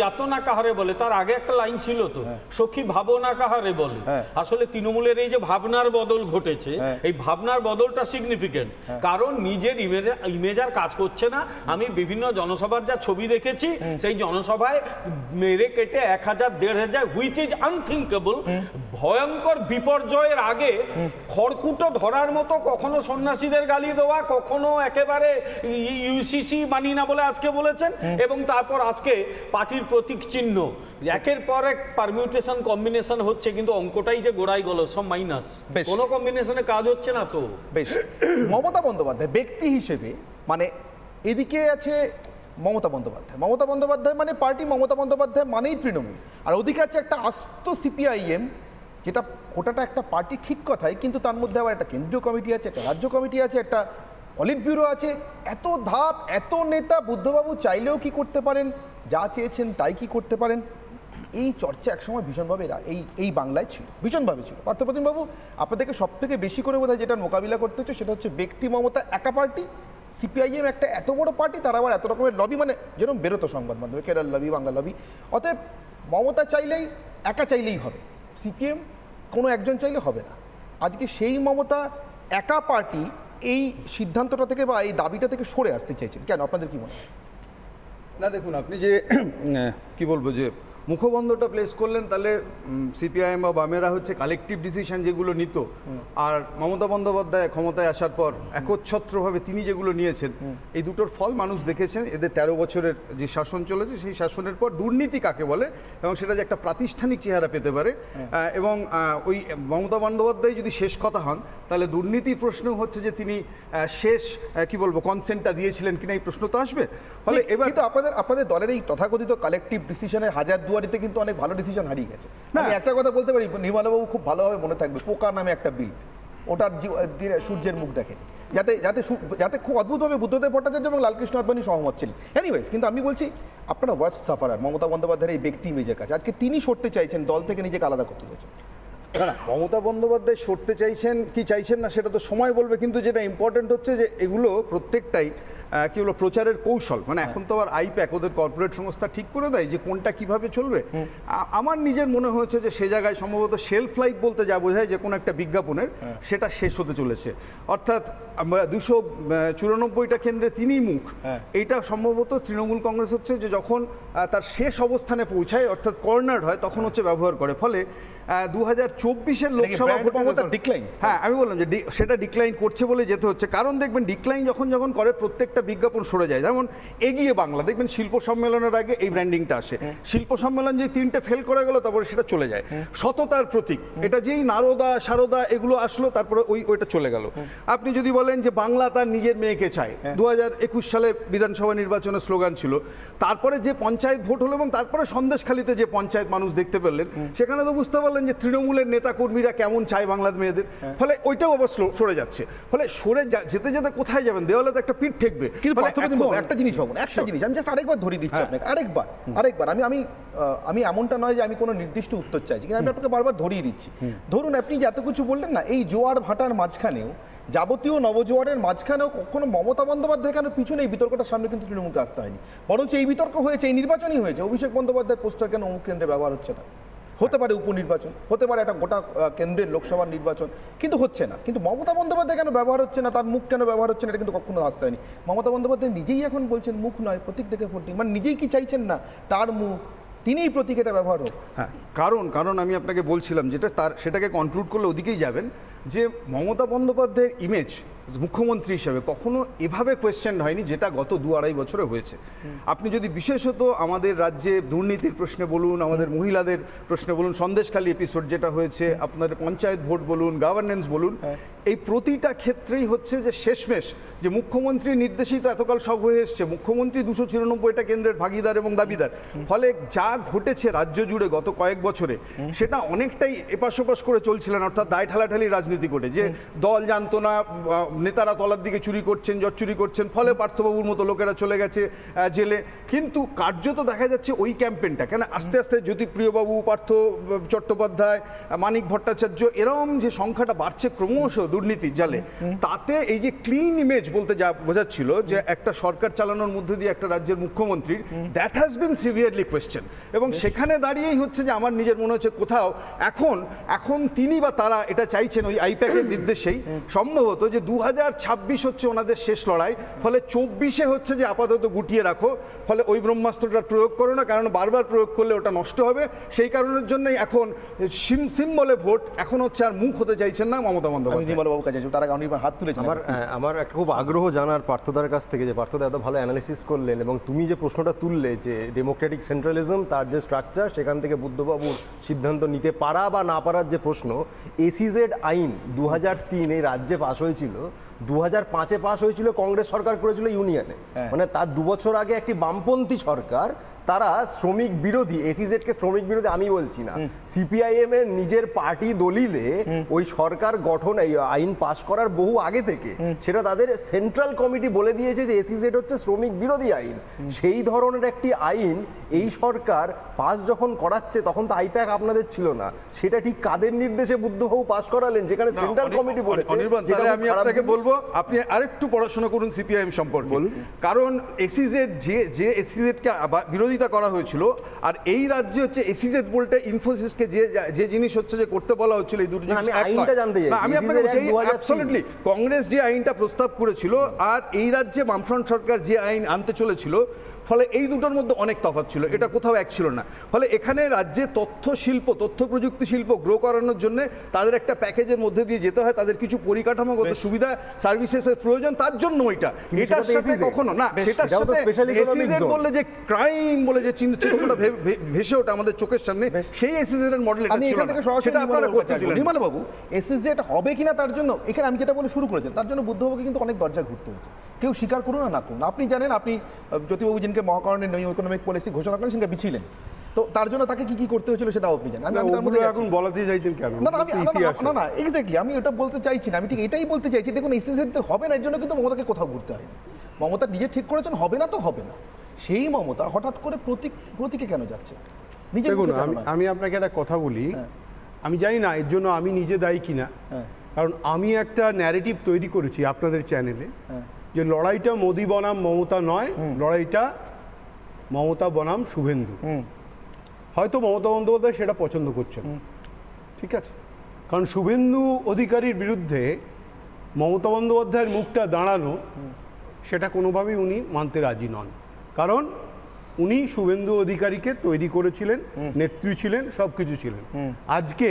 যাতনা কাহারে বলে, তার আগে একটা লাইন ছিল তো, সখী ভাবনা কাহারে বলে। আসলে তৃণমূলের এই যে ভাবনার বদল ঘটেছে, এই ভাবনার বদলটা সিগনিফিকেন্ট, কারণ নিজের ইমেজ আর কাজ করছে না। আমি বিভিন্ন জনসভার যা ছবি দেখেছি, সেই জনসভায় মেরে কেটে 1000 1500, হুইচ ইজ আনথিঙ্কেবল। ভয়ঙ্কর বিপর্যয়ের আগে খড়কুটো ধরার মতো কখনো সন্ন্যাসীদের গালি দেওয়া, কখনো একেবারে ইউসিসি মানি না বলে আজকে বলেছেন, এবং তারপর আজকে পার্টির প্রতীক চিহ্ন, একের পর এক পারমিউটেশন কম্বিনেশন হচ্ছে, কিন্তু অঙ্কটাই যে গোড়াই গেল, সব মাইনাস, কোনো কম্বিনেশনে কাজ হচ্ছে না। তো বেশ, মমতা বন্দ্যোপাধ্যায় ব্যক্তি হিসেবে, মানে এদিকে আছে মমতা বন্দ্যোপাধ্যায় মানে পার্টি, মমতা বন্দ্যোপাধ্যায় মানেই তৃণমূল, আর ওদিকে আছে একটা আস্ত সিপিআইএম, যেটা ওটাটা একটা পার্টি ঠিক কথাই, কিন্তু তার মধ্যে আবার একটা কেন্দ্রীয় কমিটি আছে, একটা রাজ্য কমিটি আছে, একটা পলিট ব্যুরো আছে, এত ধাপ, এত নেতা। বুদ্ধবাবু চাইলেও কি করতে পারেন, যা চেয়েছেন তাই কি করতে পারেন? এই চর্চা একসময় ভীষণভাবে এই বাংলায় ছিল, ভীষণভাবে ছিল। পার্থপ্রতিমবাবু, আপনাদেরকে সব থেকে বেশি করে বোধহয় যেটা মোকাবিলা করতে হচ্ছে সেটা হচ্ছে ব্যক্তি মমতা একা পার্টি, সিপিআইএম একটা এত বড় পার্টি, তার আবার এত রকমের লবি, মানে যেরকম বেরোতো সংবাদ মাধ্যমে, কেরল লবি, বাংলা লবি। অতএব মমতা চাইলেই, একা চাইলেই হবে, সিপিএম কোনো একজন চাইলে হবে না। আজকে সেই মমতা একা পার্টি এই সিদ্ধান্তটা থেকে বা এই দাবিটা থেকে সরে আসতে চাইছেন কেন? আপনাদের কি মনে হয়? না দেখুন, আপনি যে কি বলবো, যে মুখবন্ধটা প্লেস করলেন, তাহলে সিপিআইএম বা বামেরা হচ্ছে কালেকটিভ ডিসিশন যেগুলো নিত, আর মমতা বন্দ্যোপাধ্যায় ক্ষমতায় আসার পর একচ্ছত্রভাবে তিনি যেগুলো নিয়েছেন, এই দুটোর ফল মানুষ দেখেছেন। এদের 13 বছরের যে শাসন চলেছে, সেই শাসনের পর দুর্নীতি কাকে বলে এবং সেটা যে একটা প্রাতিষ্ঠানিক চেহারা পেতে পারে, এবং ওই মমতা বন্দ্যোপাধ্যায় যদি শেষ কথা হন, তাহলে দুর্নীতির প্রশ্ন হচ্ছে যে তিনি শেষ কি বলবো কনসেন্টটা দিয়েছিলেন কিনা, এই প্রশ্ন তো আসবে। ফলে এবার কিন্তু আপনাদের দলের এই তথাকথিত কালেকটিভ ডিসিশনে হাজারদুয়ারিতে কিন্তু অনেক ভালো ডিসিশন হারিয়ে গেছে। আমি একটা কথা বলতে পারি, নির্মলাবাবু খুব ভালোভাবে মনে থাকবে, পোকা নামে একটা বিল, ওটার সূর্যের মুখ দেখে, যাতে যাতে যাতে খুব অদ্ভুতভাবে বুদ্ধদেব ভট্টাচার্য এবং লালকৃষ্ণ আদবানি সহমত ছিলেন। এনিওয়েজ, কিন্তু আমি বলছি আপনারা ওয়ার্স্ট সাফারার মমতা বন্দ্যোপাধ্যায়ের এই ব্যক্তি ইমেজের কাছে আজকে তিনি সরতে চাইছেন, দল থেকে নিজেকে আলাদা করতে চাইছেন। না, মমতা বন্দ্যোপাধ্যায় সরতে চাইছেন কি চাইছেন না সেটা তো সময় বলবে, কিন্তু যেটা ইম্পর্টেন্ট হচ্ছে যে এগুলো প্রত্যেকটাই কি হলো প্রচারের কৌশল। মানে এখন তো আবার আইপ্যাক, ওদের কর্পোরেট সংস্থা ঠিক করে দেয় যে কোনটা কিভাবে চলবে। আমার নিজের মনে হয়েছে যে সে জায়গায় সম্ভবত শেলফ লাইফ বলতে যা বোঝায় যে কোনো একটা বিজ্ঞাপনের, সেটা শেষ হতে চলেছে। অর্থাৎ 294টা কেন্দ্রে তিনিই মুখ, এইটা সম্ভবত তৃণমূল কংগ্রেস হচ্ছে যে যখন তার শেষ অবস্থানে পৌঁছায়, অর্থাৎ কর্নার হয়, তখন হচ্ছে ব্যবহার করে। ফলে 2024-এর লোকসভা ডিক্লাইন, হ্যাঁ আমি বললাম যে সেটা ডিক্লাইন করছে বলে যেতে হচ্ছে। কারণ দেখবেন ডিক্লাইন যখন করে প্রত্যেকটা বিজ্ঞাপন সরে যায়। যেমন এগিয়ে বাংলা, দেখবেন শিল্প সম্মেলনের আগে এই ব্র্যান্ডিংটা আসে, শিল্প সম্মেলন যে 3টে ফেল করে গেল তারপরে সেটা চলে যায়। সততার প্রতীক, এটা যেই নারদা সারদা এগুলো আসলো তারপরে ওইটা চলে গেল। আপনি যদি বলেন যে বাংলা তার নিজের মেয়েকে চায়, 2021 সালে বিধানসভা নির্বাচনের স্লোগান ছিল, তারপরে যে পঞ্চায়েত ভোট হলো এবং তারপরে সন্দেশখালীতে যে পঞ্চায়েত মানুষ দেখতে পেলেন, সেখানে তো বুঝতে পারলেন যে তৃণমূলের নেতা কর্মীরা কেমন চায় বাংলার মেয়েদের। ফলে ওইটাও আবার সরে যাচ্ছে। ফলে সরে যেতে যেতে কোথায় যাবেন, দেওয়ালে তো একটা পিঠ ঠেকবে। কিন্তু একটা জিনিস ভাবুন, একটা জিনিস আমি জাস্ট আরেকবার ধরিয়ে দিচ্ছি আপনাকে, আরেকবার আমি এমনটা নয় যে আমি কোনো নির্দিষ্ট উত্তর চাইছি, কিন্তু আমি আপনাকে বারবার ধরিয়ে দিচ্ছি। ধরুন আপনি যে এত কিছু বললেন না, এই জোয়ার ভাটার মাঝখানেও, যাবতীয় নবজোয়ারের মাঝখানেও কখনো মমতা বন্দ্যোপাধ্যায় কেন পিছনে এই বিতর্কটার সামনে কিন্তু তৃণমূলকে আসতে হয়নি, বরঞ্চ এই বিতর্ক হয়েছে, এই নির্বাচনই হয়েছে, অভিষেক বন্দ্যোপাধ্যায়ের পোস্টার কেন অমুক কেন্দ্রে ব্যবহার হচ্ছে না। হতে পারে উপনির্বাচন, হতে পারে একটা গোটা কেন্দ্রের লোকসভার নির্বাচন, কিন্তু হচ্ছে না। কিন্তু মমতা বন্দ্যোপাধ্যায় কেন ব্যবহার হচ্ছে না, তার মুখ কেন ব্যবহার হচ্ছে না, এটা কিন্তু কখনো আসতে হয়নি। মমতা বন্দ্যোপাধ্যায় নিজেই এখন বলছেন মুখ নয়, প্রতীক দেখে ভোটিং, মানে নিজেই কি চাইছেন না তার মুখ, তিনিই প্রতীক, এটা ব্যবহার হোক। হ্যাঁ, কারণ আমি আপনাকে বলছিলাম যেটা সেটাকে কনক্লুড করলে ওদিকেই যাবেন, যে মমতা বন্দ্যোপাধ্যায়ের ইমেজ মুখ্যমন্ত্রী হিসেবে কখনো এভাবে কোয়েশ্চেন হয়নি যেটা গত 2-2.5 বছরে হয়েছে। আপনি যদি বিশেষত আমাদের রাজ্যে দুর্নীতির প্রশ্নে বলুন, আমাদের মহিলাদের প্রশ্নে বলুন, সন্দেশখালী এপিসোড যেটা হয়েছে, আপনাদের পঞ্চায়েত ভোট বলুন, গভর্নেন্স বলুন, এই প্রতিটা ক্ষেত্রেই হচ্ছে যে শেষমেশ যে মুখ্যমন্ত্রী নির্দেশিত এতকাল সব হয়ে এসছে, মুখ্যমন্ত্রী 294টা কেন্দ্রের ভাগিদার এবং দাবিদার। ফলে যা ঘটেছে রাজ্য জুড়ে গত কয়েক বছরে, সেটা অনেকটাই এপাশ ওপাশ করে চলছিলেন, অর্থাৎ দায় ঠালাঠালি রাজনীতি করে, যে দল জানতো না, নেতারা তলার দিকে চুরি করছেন, জট চুরি করছেন, ফলে পার্থবাবুর মতো লোকেরা চলে গেছে জেলে। কিন্তু কার্যত দেখা যাচ্ছে ওই ক্যাম্পেইনটা কেন আস্তে আস্তে জ্যোতিপ্রিয়বাবু, পার্থ চট্টোপাধ্যায়, মানিক ভট্টাচার্য এরম যে সংখ্যাটা বাড়ছে ক্রমশ দুর্নীতির জালে, তাতে এই যে ক্লিন ইমেজ বলতে যা বোঝাচ্ছিল যে একটা সরকার চালানোর মধ্যে দিয়ে একটা রাজ্যের মুখ্যমন্ত্রীর, that has been severely question. এবং সেখানে দাঁড়িয়েই হচ্ছে যে আমার নিজের মনে হচ্ছে কোথাও এখন তিনি বা তারা এটা চাইছেন ওই আইপ্যাকের নির্দেশেই সম্ভবত যে 2026 হচ্ছে ওনাদের শেষ লড়াই, ফলে 24-এ হচ্ছে যে আপাতত গুটিয়ে রাখো, ফলে ওই ব্রহ্মাস্ত্রটা প্রয়োগ করো না, কারণ বারবার প্রয়োগ করলে ওটা নষ্ট হবে। সেই কারণের জন্যই এখন সিম্বলে ভোট, এখন হচ্ছে আর মুখ হতে চাইছেন না মমতা বন্দ্যোপাধ্যায়। নির্মলবাবু কাছে তার আগে অনেকবার হাত তুলেছেন। আমার একটা খুব আগ্রহ জানার পার্থদার কাছ থেকে, যে পার্থদা এত ভালো অ্যানালিসিস করলেন এবং তুমি যে প্রশ্নটা তুললে যে ডেমোক্রেটিক সেন্ট্রালিজম তার যে স্ট্রাকচার, সেখান থেকে বুদ্ধবাবুর সিদ্ধান্ত নিতে পারা বা না পারার যে প্রশ্ন। এসইজেড আইন 2003 এই রাজ্যে পাশ হয়েছিল, 2005-এ পাশ হয়েছিল, কংগ্রেস সরকার করেছিল ইউনিয়নে, মানে তার 2 বছর আগে একটি বামপন্থী সরকার, তারা শ্রমিক বিরোধী, এসইজেডকে শ্রমিক বিরোধী আমি বলছি না, সিপিআইএম এর নিজের পার্টি দলিলে ওই সরকার গঠন এই আইন পাশ করার বহু আগে থেকে সেটা তাদের সেন্ট্রাল কমিটি বলে দিয়েছে যে এসইজেড হচ্ছে শ্রমিক বিরোধী আইন। সেই ধরনের একটি আইন এই সরকার পাস যখন করাচ্ছে, তখন তো আইপ্যাক আপনাদের ছিল না, সেটা ঠিক কাদের নির্দেশে বুদ্ধবাবু পাস করালেন, যেখানে সেন্ট্রাল কমিটি বলেছে। আমি আপনাকে বলবো আপনি আরেকটু পড়াশোনা করুন সিপিআইএম সম্পর্কে, কারণ এসইজেড যে এসইজেডকে বিরোধিতা করা হয়েছিল, আর এই রাজ্যে হচ্ছে এসইজেড বলতে ইনফোসিসকে যে জিনিস হচ্ছে যে করতে বলা হচ্ছিল, এই দুটো জিনিস আমি আপনাকে বলছি অ্যাবসলিউটলি কংগ্রেস যে আইনটা প্রস্তাব করেছিল আর এই রাজ্যে বামফ্রন্ট সরকার যে আইন আনতে চলেছিল, ফলে এই দুটোর মধ্যে অনেক তফাৎ ছিল, এটা কোথাও এক ছিল না। ফলে এখানে রাজ্যে তথ্য প্রযুক্তি শিল্প গ্রো করানোর জন্য তাদের একটা প্যাকেজের মধ্যে দিয়ে যেতে হয়, তাদের কিছু পরিকাঠামোগত সুবিধা সার্ভিসেসের প্রয়োজন, তার জন্য ওইটা এটার সাথে কখনো না, সেটার সাথে এসইজেড বললে যে ক্রাইম বলে যে চিত্রটা ভেসে ওঠে আমাদের চোখের সামনে, সেই এসইজেড এর মডেল এটা ছিল না, সেটা আপনারা করতে দিলেন। নির্মলবাবু, এসইজেড হবে কিনা তার জন্য এখানে আমি যেটা বলে শুরু করেছেন, তার জন্য বুদ্ধবাবুকে কিন্তু অনেক দরজা ঘুরতে হয়েছে, কেউ স্বীকার করুন না করুন। আপনি জানেন, আপনি জ্যোতিবাবু যিনকে মহাকরণের নিউ ইকোনমিক পলিসি ঘোষণা করেন, সেটা বিছিলেন, তো তার জন্য তাকে কি করতে হয়েছিল সেটাও আপনি জানেন। আমি এখন বলাতে চাইছেন কেন? না এক্স্যাক্টলি আমি ওটা বলতে চাইছি না, আমি ঠিক এটাই বলতে চাইছি। দেখুন, এসইজেড হবে না, এর জন্য কিন্তু মমতাকে কোথাও ঘুরতে হয়নি। মমতা নিজে ঠিক করেছেন হবে না তো হবে না, সেই মমতা হঠাৎ করে প্রতীকে কেন যাচ্ছে? দেখুন, আমি আপনাকে একটা কথা বলি, আমি জানি না এর জন্য আমি নিজে দায়ী কিনা, কারণ আমি একটা ন্যারেটিভ তৈরি করেছি আপনাদের চ্যানেলে যে লড়াইটা মোদি বনাম মমতা নয়, লড়াইটা মমতা বনাম শুভেন্দু। হয়তো মমতা বন্দ্যোপাধ্যায় সেটা পছন্দ করছেন, ঠিক আছে, কারণ শুভেন্দু অধিকারীর বিরুদ্ধে মমতা বন্দ্যোপাধ্যায়ের মুখটা দাঁড়ানো, সেটা কোনোভাবেই উনি মানতে রাজি নন, কারণ উনি শুভেন্দু অধিকারীকে তৈরি করেছিলেন, নেত্রী ছিলেন, সব কিছু ছিলেন। আজকে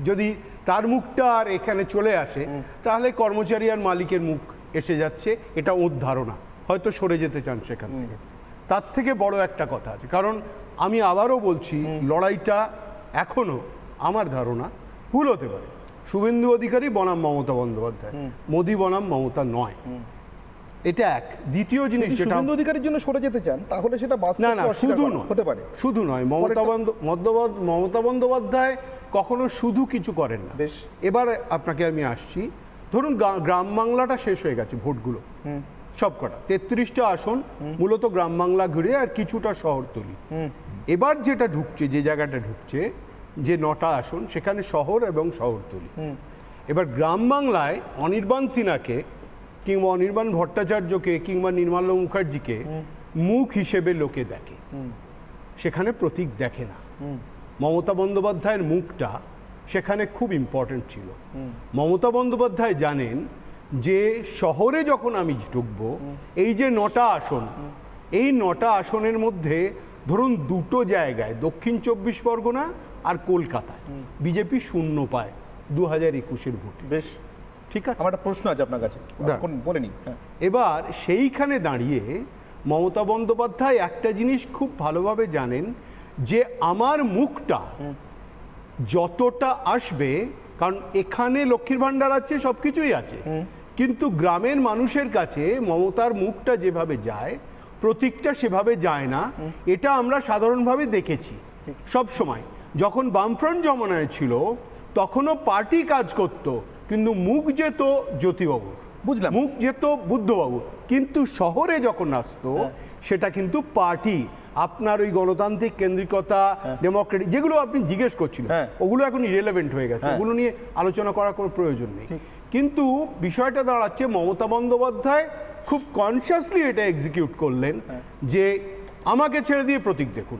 যদি তার মুখটা আর এখানে চলে আসে, তাহলে কর্মচারী আর মালিকের মুখ এসে যাচ্ছে, এটা ওর ধারণা, হয়তো সরে যেতে চান সেখান থেকে। তার থেকে বড় একটা কথা আছে, কারণ আমি আবারও বলছি, লড়াইটা এখনো আমার ধারণা ভুল হতে পারে, শুভেন্দু অধিকারী বনাম মমতা বন্দ্যোপাধ্যায়, মোদি বনাম মমতা নয়, এটা এক। দ্বিতীয় জিনিস, শুভেন্দু অধিকারীর জন্য সরে যেতে চান, তাহলে সেটা না হতে পারে, শুধু নয়, মমতা বন্দ্যোপাধ্যায় কখনো শুধু কিছু করেন না। বেশ, এবার আপনাকে আমি আসছি, ধরুন গ্রাম বাংলাটা শেষ হয়ে গেছে, ভোটগুলো সবকটা 33টা আসন মূলত গ্রাম বাংলা ঘুরে আর কিছুটা শহরতলি। এবার যেটা ঢুকছে, যে জায়গাটা ঢুকছে, যে 9টা আসন, সেখানে শহর এবং শহরতলি। এবার গ্রাম বাংলায় অনির্বাণ সিনহাকে কিংবা অনির্বাণ ভট্টাচার্যকে কিংবা নির্মলা মুখার্জিকে মুখ হিসেবে লোকে দেখে, সেখানে প্রতীক দেখে না। মমতা বন্দ্যোপাধ্যায়ের মুখটা সেখানে খুব ইম্পর্টেন্ট ছিল। মমতা বন্দ্যোপাধ্যায় জানেন যে শহরে যখন আমি ঢুকবো, এই যে 9টা আসন, এই 9টা আসনের মধ্যে ধরুন 2টো জায়গায়, দক্ষিণ 24 পরগনা আর কলকাতায় বিজেপি শূন্য পায় 2021-এর ভোটে। বেশ, ঠিক আছে, আমার একটা প্রশ্ন আছে আপনার কাছে, বলে নিন। এবার সেইখানে দাঁড়িয়ে মমতা বন্দ্যোপাধ্যায় একটা জিনিস খুব ভালোভাবে জানেন, যে আমার মুখটা যতটা আসবে, কারণ এখানে লক্ষ্মীর ভাণ্ডার আছে, সব কিছুই আছে, কিন্তু গ্রামের মানুষের কাছে মমতার মুখটা যেভাবে যায়, প্রতীকটা সেভাবে যায় না। এটা আমরা সাধারণভাবে দেখেছি সব সময়। যখন বামফ্রন্ট জমানায় ছিল, তখনও পার্টি কাজ করত, কিন্তু মুখ যেত জ্যোতিবাবু, বুঝলাম, মুখ যেত বুদ্ধবাবু, কিন্তু শহরে যখন আসতো সেটা কিন্তু পার্টি, আপনার ওই গণতান্ত্রিক কেন্দ্রিকতা, ডেমোক্রেটিক যেগুলো আপনি জিজ্ঞেস করছিলেন, ওগুলো এখন ইরেলেভেন্ট হয়ে গেছে, ওগুলো নিয়ে আলোচনা করার কোনো প্রয়োজন নেই। কিন্তু বিষয়টা দাঁড়াচ্ছে মমতা বন্দ্যোপাধ্যায় খুব কনসিয়াসলি এটা এক্সিকিউট করলেন যে আমাকে ছেড়ে দিয়ে প্রতীক দেখুন।